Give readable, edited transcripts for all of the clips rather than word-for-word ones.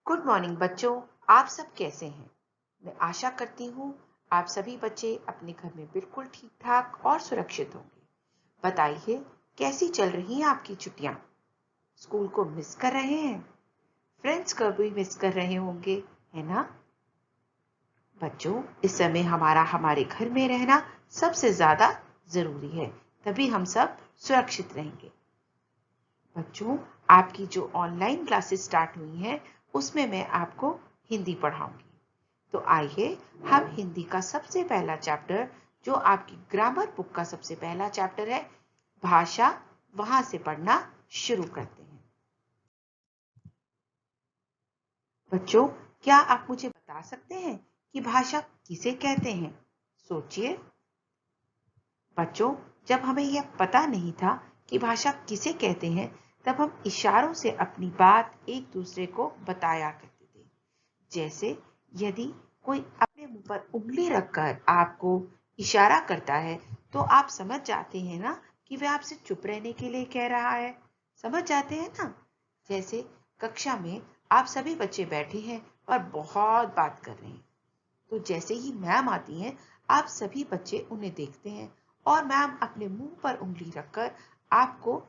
Good morning बच्चों। आप सब कैसे हैं? मैं आशा करती हूँ आप सभी बच्चे अपने घर में बिल्कुल ठीक ठाक और सुरक्षित होंगे। बताइए, कैसी चल रही हैं आपकी छुट्टियां? स्कूल को मिस कर रहे हैं? फ्रेंड्स को भी मिस कर रहे होंगे, है ना? बच्चों, इस समय हमारे घर में रहना सबसे ज्यादा जरूरी है, तभी हम सब सुरक्षित रहेंगे। बच्चों, आपकी जो ऑनलाइन क्लासेस स्टार्ट हुई हैं, उसमें मैं आपको हिंदी पढ़ाऊंगी। तो आइए हम हिंदी का सबसे पहला चैप्टर, जो आपकी ग्रामर बुक का सबसे पहला चैप्टर है, भाषा, वहां से पढ़ना शुरू करते हैं। बच्चों, क्या आप मुझे बता सकते हैं कि भाषा किसे कहते हैं? सोचिए। बच्चों, जब हमें यह पता नहीं था कि भाषा किसे कहते हैं, तब हम इशारों से अपनी बात एक दूसरे को बताया करते थे। जैसे यदि कोई अपने मुंह पर उंगली रखकर आपको इशारा करता है, तो आप समझ जाते हैं ना कि वह आपसे चुप रहने के लिए कह रहा है। समझ जाते हैं ना? जैसे कक्षा में आप सभी बच्चे बैठे हैं और बहुत बात कर रहे हैं, तो जैसे ही मैम आती हैं, आप सभी बच्चे उन्हें देखते हैं और मैम अपने मुंह पर उंगली रखकर आपको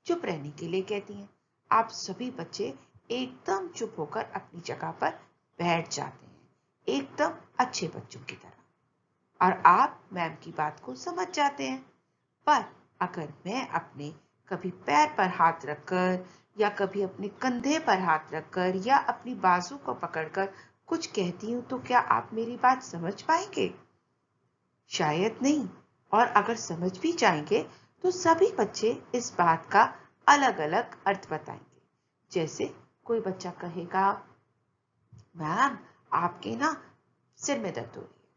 चुप रहने के लिए कहती हैं। आप सभी बच्चे एकदम चुप होकर अपनी जगह पर बैठ जाते हैं, एकदम अच्छे बच्चों की तरह, और आप मैम की बात को समझ जाते हैं। पर अगर मैं अपने कभी पैर पर हाथ रखकर, या कभी अपने कंधे पर हाथ रखकर, या अपनी बाजू को पकड़कर कुछ कहती हूं, तो क्या आप मेरी बात समझ पाएंगे? शायद नहीं। और अगर समझ भी जाएंगे, तो सभी बच्चे इस बात का अलग अलग अर्थ बताएंगे। जैसे कोई बच्चा कहेगा, मैम आपके ना सिर में दर्द हो रही है।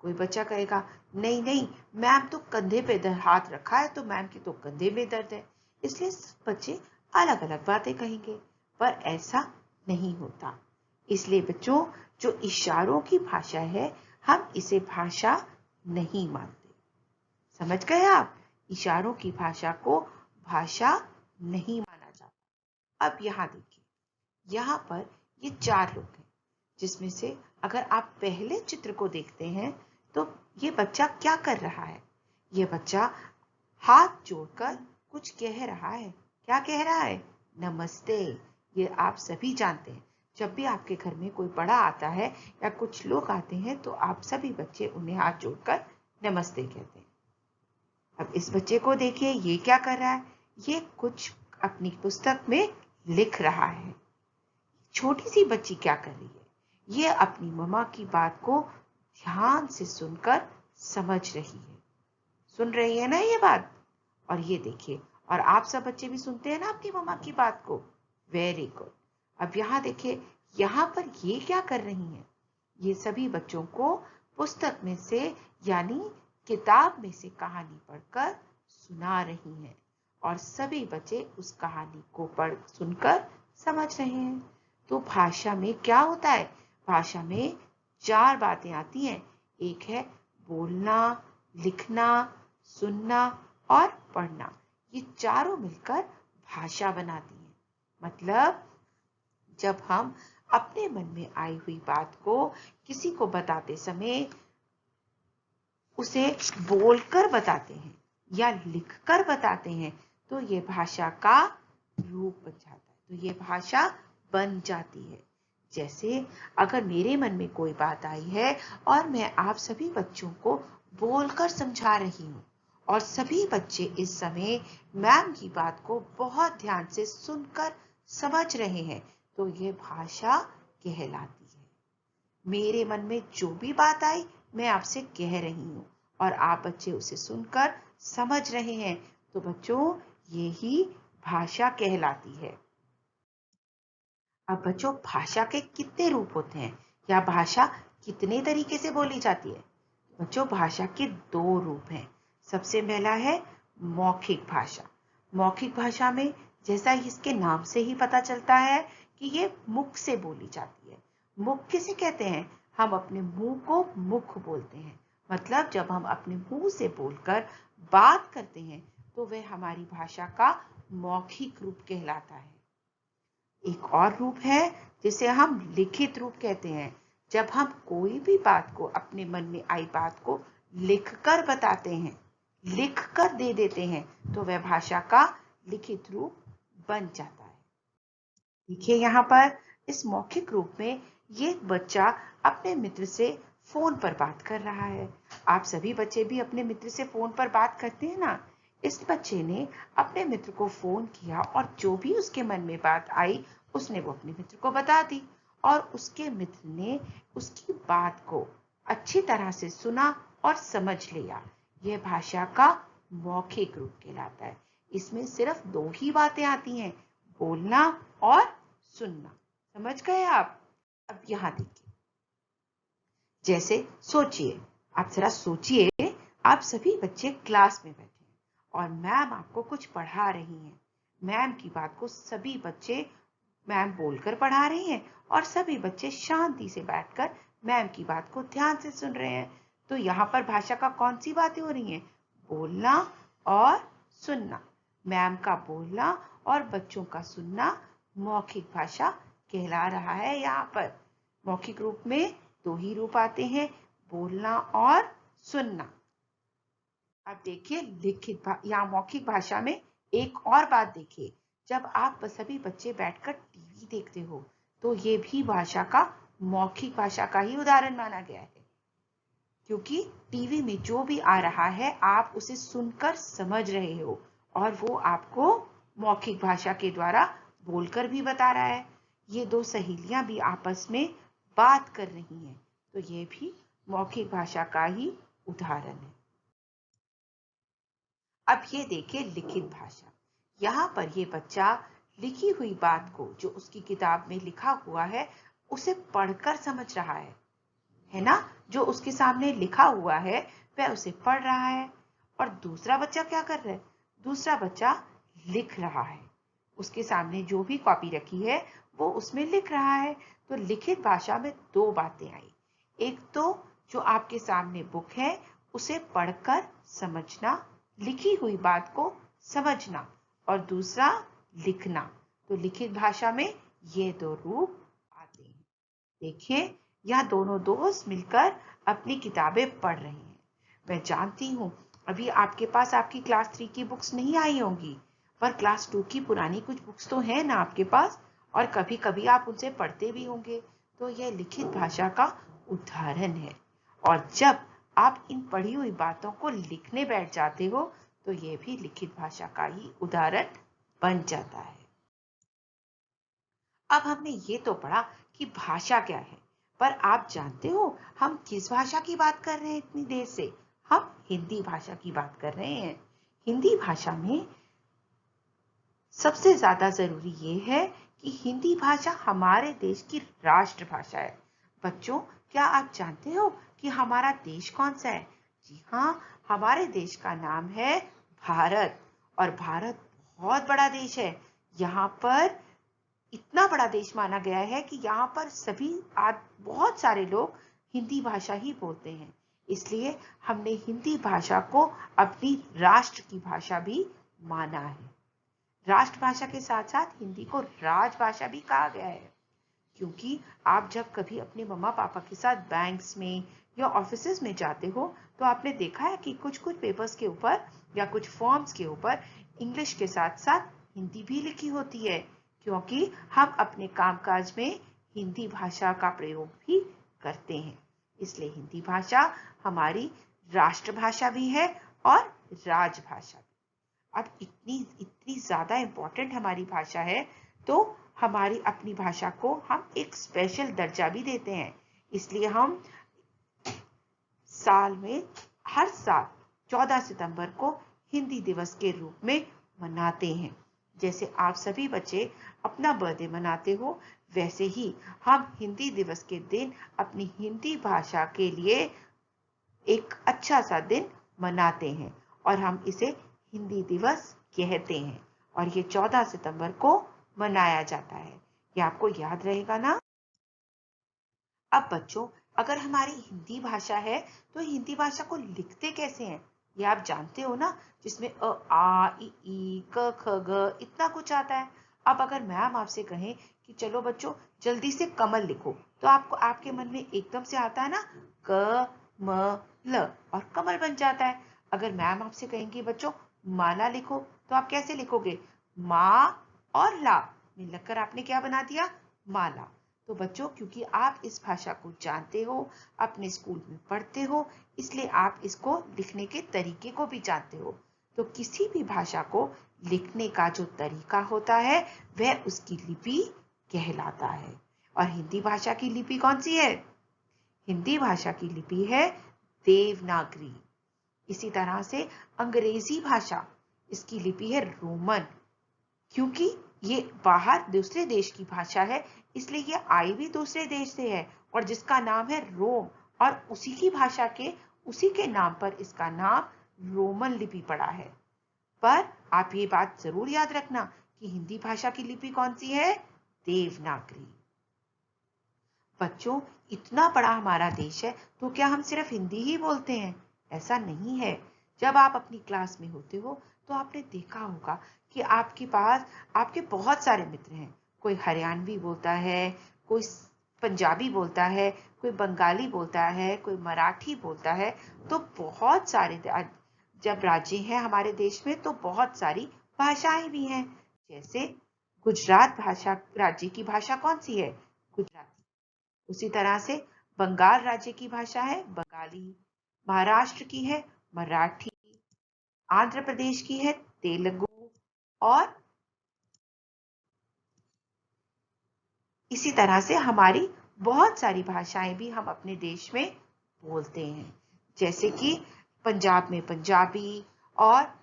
कोई बच्चा कहेगा, नहीं नहीं मैम तो कंधे पे हाथ रखा है, तो मैम के तो कंधे में दर्द है। इसलिए सब बच्चे अलग अलग बातें कहेंगे, पर ऐसा नहीं होता। इसलिए बच्चों, जो इशारों की भाषा है, हम इसे भाषा नहीं मानते। समझ गए आप? इशारों की भाषा को भाषा नहीं माना जाता। अब यहाँ देखिए, यहाँ पर ये 4 लोग हैं, जिसमें से अगर आप पहले चित्र को देखते हैं, तो ये बच्चा क्या कर रहा है? ये बच्चा हाथ जोड़कर कुछ कह रहा है। क्या कह रहा है? नमस्ते। ये आप सभी जानते हैं, जब भी आपके घर में कोई बड़ा आता है या कुछ लोग आते हैं, तो आप सभी बच्चे उन्हें हाथ जोड़कर नमस्ते कहते हैं। अब इस बच्चे को देखिए, ये क्या कर रहा है? ये कुछ अपनी पुस्तक में लिख रहा है। छोटी सी बच्ची क्या कर रही है? ये अपनी मम्मा की बात को ध्यान से सुनकर समझ रही है। सुन रही है ना ये बात? और ये देखिए, और आप सब बच्चे भी सुनते हैं ना आपकी मम्मा की बात को? Very good. अब यहाँ देखिए, यहाँ पर ये क्या कर रही हैं? ये सभी बच्चों को पुस्तक में से, यानी किताब में से कहानी पढ़कर सुना रही हैं, और सभी बच्चे उस कहानी को सुनकर समझ रहे हैं। तो भाषा में क्या होता है? भाषा में 4 बातें आती हैं। एक है बोलना, लिखना, सुनना और पढ़ना। ये चारों मिलकर भाषा बनाती हैं। मतलब जब हम अपने मन में आई हुई बात को किसी को बताते समय उसे बोलकर बताते हैं या लिखकर बताते हैं, तो ये भाषा का रूप बन जाता है, तो ये भाषा बन जाती है। जैसे अगर मेरे मन में कोई बात आई है और मैं आप सभी बच्चों को बोलकर समझा रही हूँ, और सभी बच्चे इस समय मैम की बात को बहुत ध्यान से सुनकर समझ रहे हैं, तो ये भाषा कहलाती है। मेरे मन में जो भी बात आई, मैं आपसे कह रही हूँ, और आप बच्चे उसे सुनकर समझ रहे हैं, तो बच्चों यही भाषा कहलाती है। अब बच्चों, भाषा के कितने रूप होते हैं, या भाषा कितने तरीके से बोली जाती है? बच्चों, भाषा के 2 रूप हैं। सबसे पहला है मौखिक भाषा। मौखिक भाषा में, जैसा इसके नाम से ही पता चलता है कि ये मुख से बोली जाती है। मुख किसे कहते हैं? हम अपने मुंह को मुख बोलते हैं। मतलब जब हम अपने मुंह से बोलकर बात करते हैं, तो वह हमारी भाषा का मौखिक रूप कहलाता है। एक और रूप है जिसे हम लिखित रूप कहते हैं। जब हम कोई भी बात को, अपने मन में आई बात को लिखकर बताते हैं, लिखकर दे देते हैं, तो वह भाषा का लिखित रूप बन जाता है। देखिए यहाँ पर इस मौखिक रूप में ये बच्चा अपने मित्र से फोन पर बात कर रहा है। आप सभी बच्चे भी अपने मित्र से फोन पर बात करते हैं ना। इस बच्चे ने अपने मित्र को फोन किया और जो भी उसके मन में बात आई उसने वो अपने मित्र को बता दी, और उसके मित्र ने उसकी बात को अच्छी तरह से सुना और समझ लिया। यह भाषा का मौखिक रूप कहलाता है। इसमें सिर्फ दो ही बातें आती हैं, बोलना और सुनना। समझ गए आप? अब यहाँ देखिए, जैसे सोचिए, आप जरा सोचिए, आप सभी बच्चे क्लास में बैठे हैं और मैम आपको कुछ पढ़ा रही हैं। मैम की बात को सभी बच्चे, मैम बोलकर पढ़ा रही हैं और सभी बच्चे शांति से बैठकर मैम की बात को ध्यान से सुन रहे हैं। तो यहाँ पर भाषा का कौन सी बातें हो रही हैं? बोलना और सुनना। मैम का बोलना और बच्चों का सुनना मौखिक भाषा कहला रहा है। यहाँ पर मौखिक रूप में दो ही रूप आते हैं, बोलना और सुनना। अब देखिए लिखित यहाँ मौखिक भाषा में एक और बात देखिए, जब आप सभी बच्चे बैठकर टीवी देखते हो तो ये भी भाषा का, मौखिक भाषा का ही उदाहरण माना गया है, क्योंकि टीवी में जो भी आ रहा है आप उसे सुनकर समझ रहे हो और वो आपको मौखिक भाषा के द्वारा बोलकर भी बता रहा है। ये दो सहेलियां भी आपस में बात कर रही हैं, तो ये भी मौखिक भाषा का ही उदाहरण है। अब ये देखिए लिखित भाषा। यहाँ पर ये बच्चा लिखी हुई बात को, जो उसकी किताब में लिखा हुआ है, उसे पढ़कर समझ रहा है ना। जो उसके सामने लिखा हुआ है वह उसे पढ़ रहा है। और दूसरा बच्चा क्या कर रहा है? दूसरा बच्चा लिख रहा है। उसके सामने जो भी कॉपी रखी है वो उसमें लिख रहा है। तो लिखित भाषा में दो बातें आई। एक तो जो आपके सामने बुक है उसे पढ़कर समझना, लिखी हुई बात को समझना, और दूसरा लिखना। तो लिखित भाषा में ये दो रूप आते हैं। देखिए यह दोनों दोस्त मिलकर अपनी किताबें पढ़ रहे हैं। मैं जानती हूँ अभी आपके पास आपकी क्लास 3 की बुक्स नहीं आई होंगी, पर क्लास 2 की पुरानी कुछ बुक्स तो है ना आपके पास, और कभी कभी आप उनसे पढ़ते भी होंगे। तो यह लिखित भाषा का उदाहरण है। और जब आप इन पढ़ी हुई बातों को लिखने बैठ जाते हो तो यह भी लिखित भाषा का ही उदाहरण बन जाता है। अब हमने ये तो पढ़ा कि भाषा क्या है, पर आप जानते हो हम किस भाषा की बात कर रहे हैं इतनी देर से? हम हिंदी भाषा की बात कर रहे हैं। हिंदी भाषा में सबसे ज्यादा जरूरी ये है कि हिंदी भाषा हमारे देश की राष्ट्रभाषा है। बच्चों, क्या आप जानते हो कि हमारा देश कौन सा है? जी हाँ, हमारे देश का नाम है भारत। और भारत बहुत बड़ा देश है। यहाँ पर इतना बड़ा देश माना गया है कि यहाँ पर बहुत सारे लोग हिंदी भाषा ही बोलते हैं। इसलिए हमने हिंदी भाषा को अपनी राष्ट्र की भाषा भी माना है। राष्ट्रभाषा के साथ साथ हिंदी को राजभाषा भी कहा गया है, क्योंकि आप जब कभी अपने मम्मा पापा के साथ बैंक्स में या ऑफिसेज में जाते हो तो आपने देखा है कि कुछ कुछ पेपर्स के ऊपर या कुछ फॉर्म्स के ऊपर इंग्लिश के साथ साथ हिंदी भी लिखी होती है, क्योंकि हम अपने कामकाज में हिंदी भाषा का प्रयोग भी करते हैं। इसलिए हिंदी भाषा हमारी राष्ट्रभाषा भी है और राजभाषा भी। अब इतनी ज्यादा इम्पोर्टेंट हमारी भाषा है तो हमारी अपनी भाषा को हम एक स्पेशल दर्जा भी देते हैं। इसलिए हम हर साल 14 सितंबर को हिंदी दिवस के रूप में मनाते हैं। जैसे आप सभी बच्चे अपना बर्थडे मनाते हो, वैसे ही हम हिंदी दिवस के दिन अपनी हिंदी भाषा के लिए एक अच्छा सा दिन मनाते हैं और हम इसे हिंदी दिवस कहते हैं। और ये 14 सितंबर को मनाया जाता है। ये आपको याद रहेगा ना? अब बच्चों, अगर हमारी हिंदी भाषा है तो हिंदी भाषा को लिखते कैसे हैं ये आप जानते हो ना, जिसमें अ आ इ ई क ख ग इतना कुछ आता है। अब अगर मैम आपसे कहें कि चलो बच्चों जल्दी से कमल लिखो, तो आपको आपके मन में एकदम से आता है ना क म ल, और कमल बन जाता है। अगर मैम आपसे कहेंगी बच्चों माला लिखो, तो आप कैसे लिखोगे? मा और ला मिलकर आपने क्या बना दिया? माला। तो बच्चों क्योंकि आप इस भाषा को जानते हो, अपने स्कूल में पढ़ते हो, इसलिए आप इसको लिखने के तरीके को भी जानते हो। तो किसी भी भाषा को लिखने का जो तरीका होता है वह उसकी लिपि कहलाता है। और हिंदी भाषा की लिपि कौन सी है? हिंदी भाषा की लिपि है देवनागरी। इसी तरह से अंग्रेजी भाषा, इसकी लिपि है रोमन। क्योंकि ये बाहर दूसरे देश की भाषा है, इसलिए ये आई भी दूसरे देश से है, और जिसका नाम है रोम, और उसी की भाषा के उसी के नाम पर इसका नाम रोमन लिपि पड़ा है। पर आप ये बात जरूर याद रखना कि हिंदी भाषा की लिपि कौन सी है? देवनागरी। बच्चों इतना बड़ा हमारा देश है, तो क्या हम सिर्फ हिंदी ही बोलते हैं? ऐसा नहीं है। जब आप अपनी क्लास में होते हो तो आपने देखा होगा कि आपके पास आपके बहुत सारे मित्र हैं। कोई हरियाणवी बोलता है, कोई पंजाबी बोलता है, कोई बंगाली बोलता है, कोई मराठी बोलता है। तो बहुत सारे जब राज्य हैं हमारे देश में तो बहुत सारी भाषाएं भी हैं। जैसे गुजरात भाषा राज्य की भाषा कौन सी है? गुजराती। उसी तरह से बंगाल राज्य की भाषा है बंगाली, महाराष्ट्र की है मराठी, आंध्र प्रदेश की है तेलुगु, और इसी तरह से हमारी बहुत सारी भाषाएं भी हम अपने देश में बोलते हैं। जैसे कि पंजाब में पंजाबी, और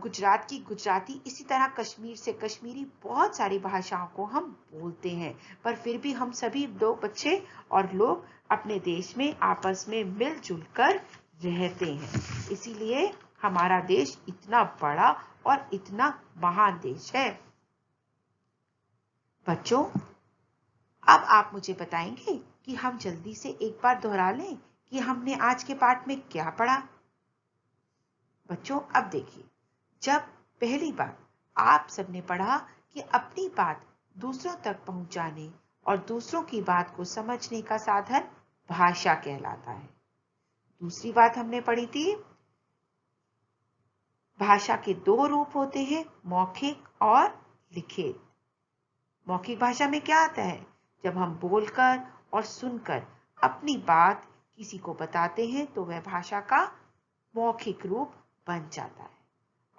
गुजरात की गुजराती, इसी तरह कश्मीर से कश्मीरी, बहुत सारी भाषाओं को हम बोलते हैं। पर फिर भी हम सभी लोग बच्चे और लोग अपने देश में आपस में मिलजुल कर रहते हैं। इसीलिए हमारा देश इतना बड़ा और इतना महान देश है। बच्चों अब आप मुझे बताएंगे कि हम जल्दी से एक बार दोहरा लें कि हमने आज के पाठ में क्या पढ़ा। बच्चों अब देखिए, जब पहली बात आप सबने पढ़ा कि अपनी बात दूसरों तक पहुंचाने और दूसरों की बात को समझने का साधन भाषा कहलाता है। दूसरी बात हमने पढ़ी थी, भाषा के दो रूप होते हैं, मौखिक और लिखित। मौखिक भाषा में क्या आता है? जब हम बोलकर और सुनकर अपनी बात किसी को बताते हैं तो वह भाषा का मौखिक रूप बन जाता है।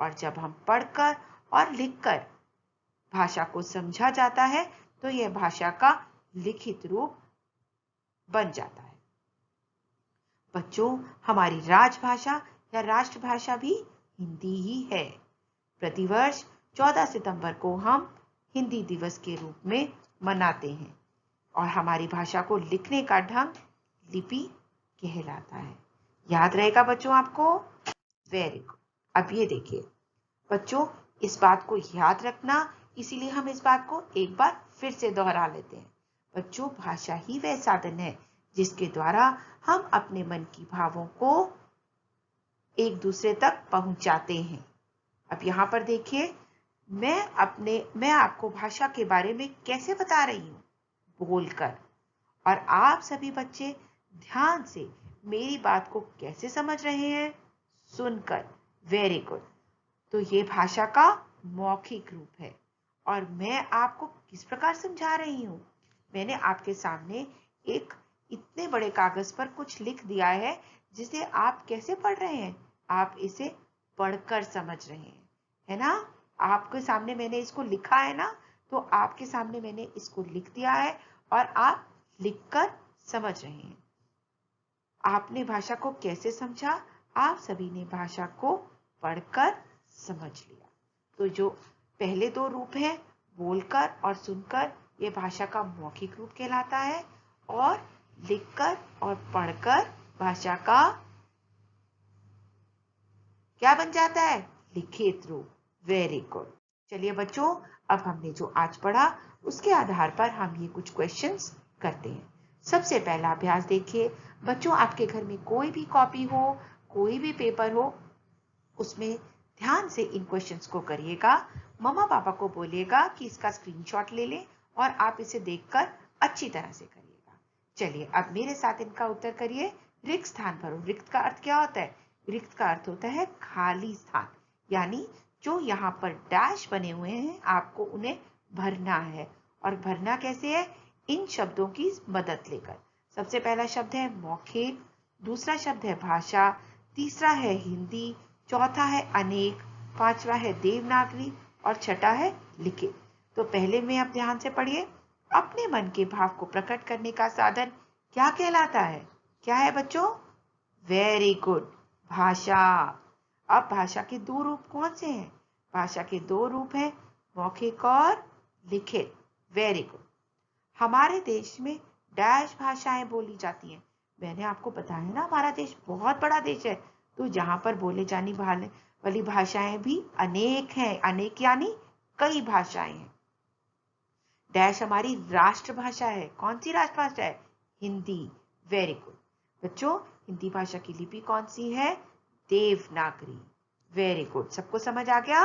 और जब हम पढ़कर और लिखकर भाषा को समझा जाता है तो यह भाषा का लिखित रूप बन जाता है। बच्चों हमारी राजभाषा या राष्ट्रभाषा भी हिंदी ही है। प्रतिवर्ष 14 सितंबर को हम हिंदी दिवस के रूप में मनाते हैं, और हमारी भाषा को लिखने का ढंग लिपि कहलाता है। याद रहेगा बच्चों आपको? Very good. अब ये देखिए बच्चों, इस बात को याद रखना, इसीलिए हम इस बात को एक बार फिर से दोहरा लेते हैं। बच्चों भाषा ही वह साधन है जिसके द्वारा हम अपने मन की भावों को एक दूसरे तक पहुंचाते हैं। अब यहाँ पर देखिए, मैं आपको भाषा के बारे में कैसे बता रही हूँ? बोलकर। और आप सभी बच्चे ध्यान से मेरी बात को कैसे समझ रहे हैं? सुनकर। Very good. तो ये भाषा का मौखिक रूप है। और मैं आपको किस प्रकार समझा रही हूँ? मैंने आपके सामने एक इतने बड़े कागज पर कुछ लिख दिया है जिसे आप कैसे पढ़ रहे हैं? आप इसे पढ़कर समझ रहे हैं, है ना? आपके सामने मैंने इसको लिखा है ना, तो आपके सामने मैंने इसको लिख दिया है और आप लिखकर समझ रहे हैं। आपने भाषा को कैसे समझा? आप सभी ने भाषा को पढ़कर समझ लिया। तो जो पहले दो रूप हैं, बोलकर और सुनकर, ये भाषा का मौखिक रूप कहलाता है, और लिखकर और पढ़कर भाषा का क्या बन जाता है? लिखित रूप। Very good. चलिए बच्चों, अब हमने जो आज पढ़ा उसके आधार पर हम ये कुछ क्वेश्चंस करते हैं। सबसे पहला अभ्यास देखिए बच्चों, आपके घर में कोई भी कॉपी हो, कोई भी पेपर हो, उसमें ध्यान से इन क्वेश्चंस को करिएगा। मम्मा पापा को बोलिएगा कि इसका स्क्रीनशॉट ले लें और आप इसे देखकर अच्छी तरह से करिएगा। चलिए अब मेरे साथ इनका उत्तर करिए। रिक्त स्थान भरो। रिक्त का अर्थ क्या होता है? रिक्त का अर्थ होता है खाली स्थान, यानी जो यहाँ पर डैश बने हुए हैं आपको उन्हें भरना है। और भरना कैसे है? इन शब्दों की मदद लेकर। सबसे पहला शब्द है मौखिक, दूसरा शब्द है भाषा, तीसरा है हिंदी, चौथा है अनेक, पांचवा है देवनागरी और छठा है लिखित। तो पहले में आप ध्यान से पढ़िए। अपने मन के भाव को प्रकट करने का साधन क्या कहलाता है? क्या है बच्चों? वेरी गुड, भाषा। अब भाषा के दो रूप कौन से हैं? भाषा के दो रूप हैं, मौखिक और लिखित। Very good. हमारे देश में डैश भाषाएं बोली जाती हैं। मैंने आपको बताया ना, हमारा देश बहुत बड़ा देश है, तो जहां पर बोले जाने वाली भाषाएं भी अनेक हैं। अनेक यानी कई भाषाएं हैं। डैश हमारी राष्ट्रभाषा है। कौन सी राष्ट्रभाषा है? हिंदी। वेरी गुड बच्चों, हिंदी भाषा की लिपि कौन सी है? देवनागरी। वेरी गुड, सबको समझ आ गया?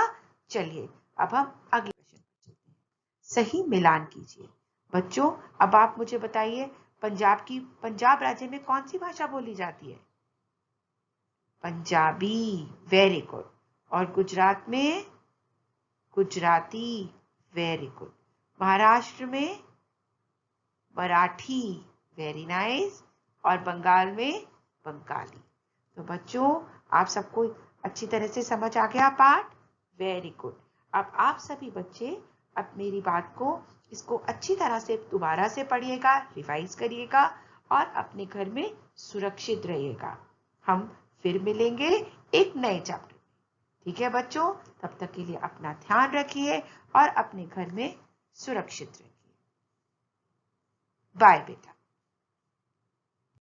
चलिए अब हम अगले क्वेश्चन पर चलते हैं। सही मिलान कीजिए। बच्चों अब आप मुझे बताइए, पंजाब राज्य में कौन सी भाषा बोली जाती है? पंजाबी। Very good. और गुजरात में? गुजराती। Very good. महाराष्ट्र में? मराठी। Very nice. और बंगाल में? बंगाली। तो बच्चों आप सबको अच्छी तरह से समझ आ गया पाठ? Very good. अब आप सभी बच्चे अब मेरी बात को इसको अच्छी तरह से दोबारा से पढ़िएगा, रिवाइज करिएगा और अपने घर में सुरक्षित रहिएगा। हम फिर मिलेंगे एक नए चैप्टर में। ठीक है बच्चों, तब तक के लिए अपना ध्यान रखिए और अपने घर में सुरक्षित रहिए। बाय बेटा।